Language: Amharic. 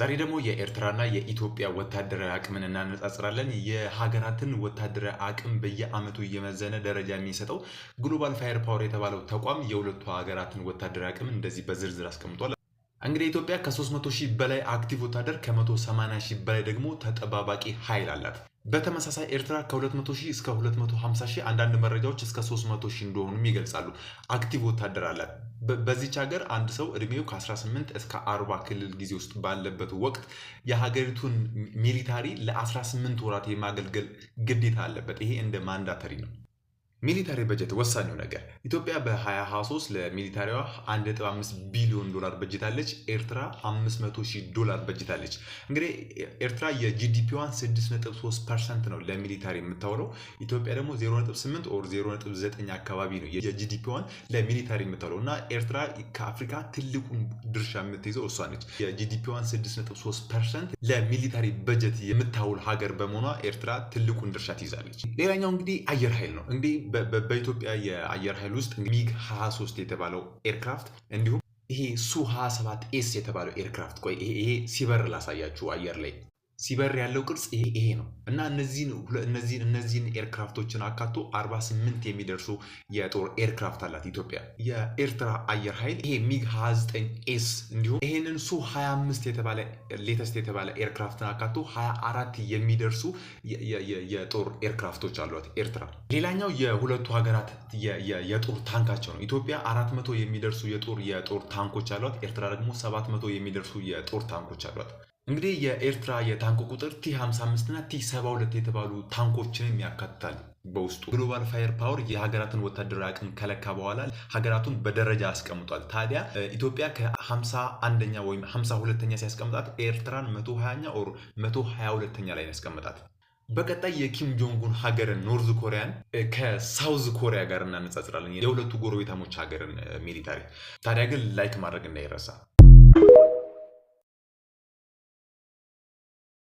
ዛሬ ደግሞ የኤርትራና የኢትዮጵያ ወታደራዊ አቅምን እናነጻጽራለን። የሀገራትን ወታደራዊ አቅም በየዓመቱ እየመዘነ ደረጃ የሚሰጠው ግሎባል ፋየር ፓወር የተባለው ተቋም የሁለቱ ሀገራትን ወታደራዊ አቅም እንደዚህ በዝርዝር አስቀምጧል። እንግዲህ ኢትዮጵያ ከ300,000 በላይ አክቲቭ ወታደር ከ180,000 በላይ ደግሞ ተጠባባቂ ኃይል አላት። በተመሳሳይ ኤርትራ ከ200,000 እስከ 250,000 አንዳንድ መረጃዎች እስከ 300,000 እንደሆኑም ይገልጻሉ። አክቲቭ ወታደር አላት። በዚች ሀገር አንድ ሰው እድሜው ከ18 እስከ 40 ክልል ጊዜ ውስጥ ባለበት ወቅት የሀገሪቱን ሚሊታሪ ለ18 ወራት የማገልገል ግዴታ አለበት። ይሄ እንደ ማንዳተሪ ነው። ሚሊታሪ በጀት ወሳኙ ነገር ኢትዮጵያ በ2023 ለሚሊታሪዋ 1.5 ቢሊዮን ዶላር በጅታለች። ኤርትራ $500,000 በጅታለች። እንግዲህ ኤርትራ የጂዲፒዋን 6.3% ነው ለሚሊታሪ የምታውለው። ኢትዮጵያ ደግሞ 0.8 ኦር 0.9 አካባቢ ነው የጂዲፒዋን ለሚሊታሪ የምታውለው እና ኤርትራ ከአፍሪካ ትልቁን ድርሻ የምትይዘው እሷ ነች። የጂዲፒዋን 6.3% ለሚሊታሪ በጀት የምታውል ሀገር በመሆኗ ኤርትራ ትልቁን ድርሻ ትይዛለች። ሌላኛው እንግዲህ አየር ኃይል ነው። እንግዲህ በኢትዮጵያ የአየር ኃይል ውስጥ ሚግ 23 የተባለው ኤርክራፍት እንዲሁም ይሄ ሱ 27ኤስ የተባለው ኤርክራፍት ይሄ ሲበር ላሳያችሁ። አየር ላይ ሲበር ያለው ቅርጽ ይሄ ነው እና እነዚህን ኤርክራፍቶችን አካቶ 48 የሚደርሱ የጦር ኤርክራፍት አላት ኢትዮጵያ። የኤርትራ አየር ኃይል ይሄ ሚግ 29ኤስ እንዲሁም ይሄንን ሱ 25 የተባለ ሌተስት የተባለ ኤርክራፍትን አካቶ 24 የሚደርሱ የጦር ኤርክራፍቶች አሏት ኤርትራ። ሌላኛው የሁለቱ ሀገራት የጦር ታንካቸው ነው። ኢትዮጵያ 400 የሚደርሱ የጦር ታንኮች አሏት። ኤርትራ ደግሞ 700 የሚደርሱ የጦር ታንኮች አሏት። እንግዲህ የኤርትራ የታንክ ቁጥር ቲ55 እና ቲ72 የተባሉ ታንኮችንም ያካትታል በውስጡ። ግሎባል ፋየር ፓወር የሀገራትን ወታደራዊ አቅም ከለካ በኋላ ሀገራቱን በደረጃ አስቀምጧል። ታዲያ ኢትዮጵያ ከ51ኛ ወይም 52ኛ ሲያስቀምጣት ኤርትራን 120ኛ ኦር 122ኛ ላይ ያስቀምጣት። በቀጣይ የኪም ጆንጉን ሀገርን ኖርዝ ኮሪያን ከሳውዝ ኮሪያ ጋር እናነጻጽራለን፣ የሁለቱ ጎረቤታሞች ሀገርን ሚሊታሪ። ታዲያ ግን ላይክ ማድረግ እንዳይረሳ።